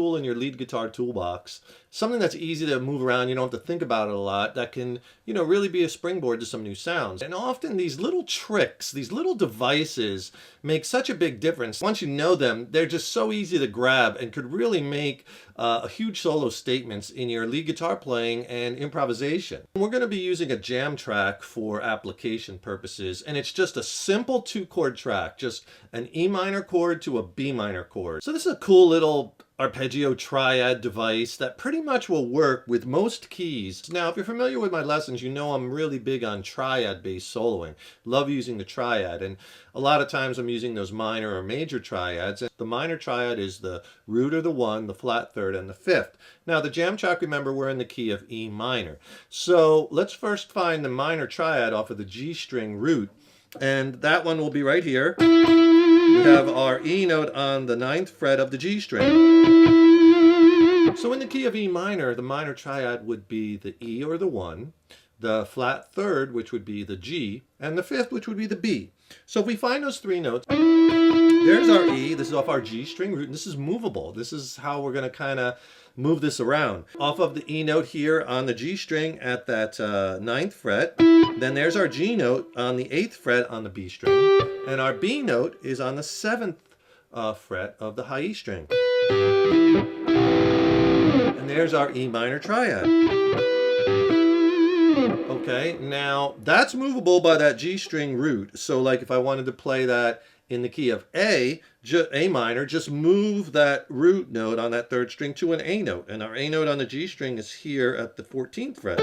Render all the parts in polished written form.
tool in your lead guitar toolbox, something that's easy to move around, you don't have to think about it a lot, that can, really be a springboard to some new sounds. And often these little tricks, these little devices make such a big difference. Once you know them, they're just so easy to grab and could really make a huge solo statements in your lead guitar playing and improvisation. We're going to be using a jam track for application purposes, and it's just a simple 2-chord track, just an E minor chord to a B minor chord. So this is a cool little arpeggio triad device that pretty much will work with most keys. Now, if you're familiar with my lessons, you know I'm really big on triad-based soloing. Love using the triad, and a lot of times I'm using those minor or major triads. And the minor triad is the root or the 1, the flat 3rd, and the 5th. Now, the jam track, remember, we're in the key of E minor. So let's first find the minor triad off of the G string root, and that one will be right here. We have our E note on the 9th fret of the G string. So in the key of E minor, the minor triad would be the E or the 1, the flat 3rd, which would be the G, and the 5th, which would be the B. So if we find those 3 notes, there's our E, this is off our G string root, and this is movable. This is how we're going to kind of move this around. Off of the E note here on the G string at that 9th fret, then there's our G note on the 8th fret on the B string, and our B note is on the 7th fret of the high E string. And there's our E minor triad. Okay, now that's movable by that G string root. So like if I wanted to play that in the key of A minor, just move that root note on that 3rd string to an A note. And our A note on the G string is here at the 14th fret.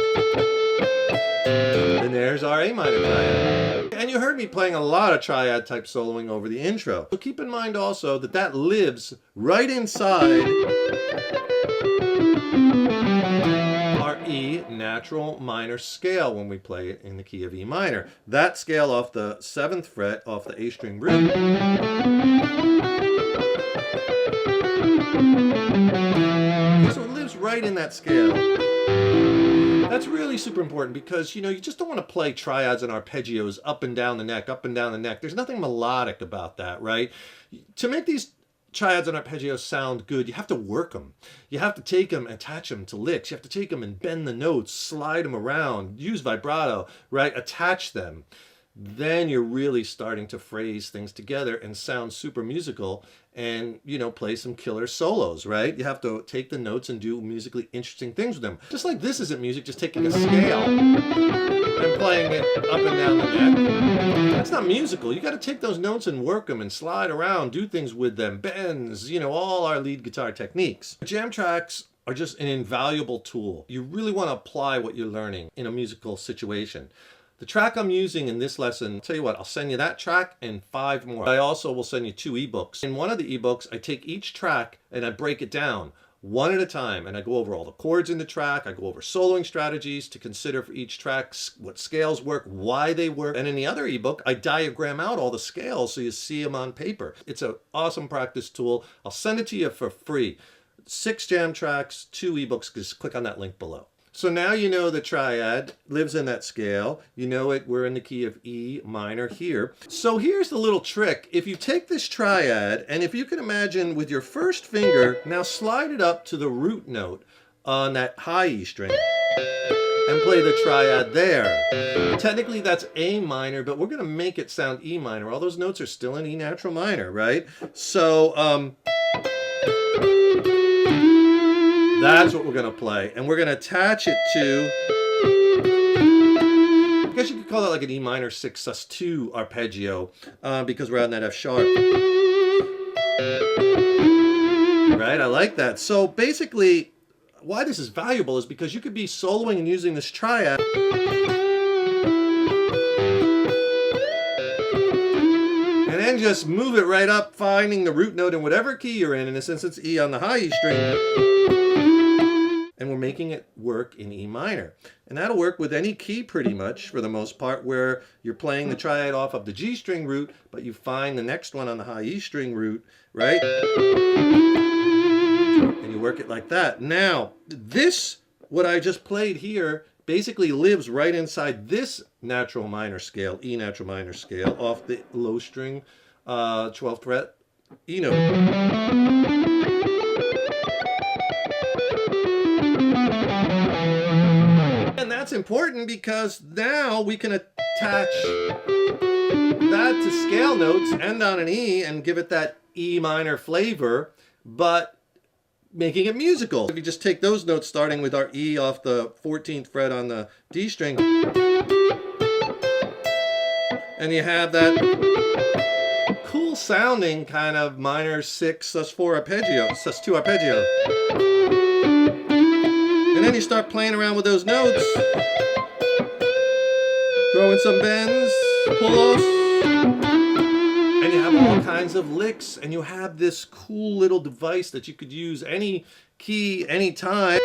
And there's our A minor triad. And you heard me playing a lot of triad type soloing over the intro. So keep in mind also that that lives right inside our E natural minor scale when we play it in the key of E minor. That scale off the 7th fret off the A string root. So it lives right in that scale. That's really super important because, you just don't want to play triads and arpeggios up and down the neck, up and down the neck. There's nothing melodic about that, right? To make these triads and arpeggios sound good, you have to work them. You have to take them and attach them to licks. You have to take them and bend the notes, slide them around, use vibrato, right? Attach them. Then you're really starting to phrase things together and sound super musical and, play some killer solos, right? You have to take the notes and do musically interesting things with them. Just like this isn't music, just taking a scale and playing it up and down the neck. That's not musical. You got to take those notes and work them and slide around, do things with them, bends, all our lead guitar techniques. Jam tracks are just an invaluable tool. You really want to apply what you're learning in a musical situation. The track I'm using in this lesson, I'll tell you what, I'll send you that track and 5 more. I also will send you 2 ebooks. In one of the ebooks, I take each track and I break it down one at a time, and I go over all the chords in the track. I go over soloing strategies to consider for each track, what scales work, why they work. And in the other ebook, I diagram out all the scales so you see them on paper. It's an awesome practice tool. I'll send it to you for free. 6 jam tracks, 2 ebooks. Just click on that link below. So now you know the triad lives in that scale. You know it, we're in the key of E minor here. So here's the little trick. If you take this triad, and if you can imagine with your first finger, now slide it up to the root note on that high E string and play the triad there. Technically that's A minor, but we're gonna make it sound E minor. All those notes are still in E natural minor, right? So, that's what we're going to play. And we're going to attach it to, I guess you could call that like an E minor 6 sus2 arpeggio because we're on that F sharp. Right, I like that. So basically, why this is valuable is because you could be soloing and using this triad. And then just move it right up, finding the root note in whatever key you're in this instance, E on the high E string. And we're making it work in E minor. And that'll work with any key pretty much for the most part, where you're playing the triad off of the G string root, but you find the next one on the high E string root, right? And you work it like that. Now, this, what I just played here, basically lives right inside this natural minor scale, E natural minor scale, off the low string 12th fret E note. that's important because now we can attach that to scale notes, end on an E, and give it that E minor flavor, but making it musical. If you just take those notes starting with our E off the 14th fret on the D string, and you have that cool sounding kind of minor 6 sus4 arpeggio, sus2 arpeggio. And then you start playing around with those notes, throwing some bends, pull-offs, and you have all kinds of licks, and you have this cool little device that you could use any key, anytime.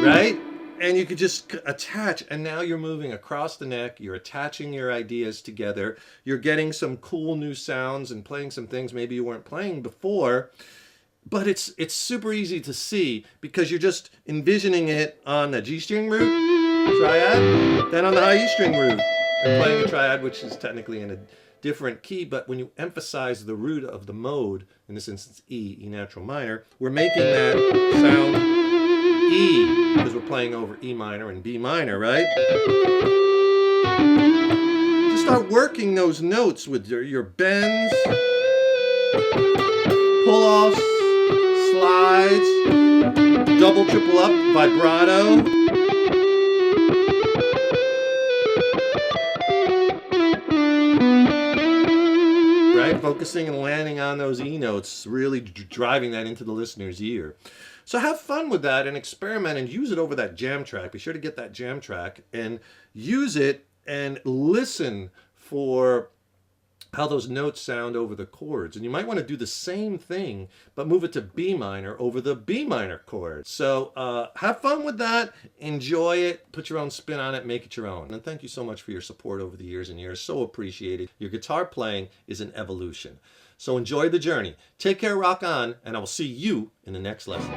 Right? And you could just attach, and now you're moving across the neck, you're attaching your ideas together, you're getting some cool new sounds and playing some things maybe you weren't playing before, but it's super easy to see because you're just envisioning it on the G string root, triad, then on the high E string root, and playing a triad, which is technically in a different key, but when you emphasize the root of the mode, in this instance E, E natural minor, we're making that sound E, because we're playing over E minor and B minor, right? Just start working those notes with your bends, pull-offs, slides, double, triple up, vibrato. Right? Focusing and landing on those E notes, really driving that into the listener's ear. So have fun with that and experiment and use it over that jam track. Be sure to get that jam track and use it and listen for how those notes sound over the chords. And you might want to do the same thing, but move it to B minor over the B minor chord. So have fun with that, enjoy it, put your own spin on it, make it your own. And thank you so much for your support over the years and years. So appreciated. Your guitar playing is an evolution. So enjoy the journey. Take care, rock on, and I will see you in the next lesson.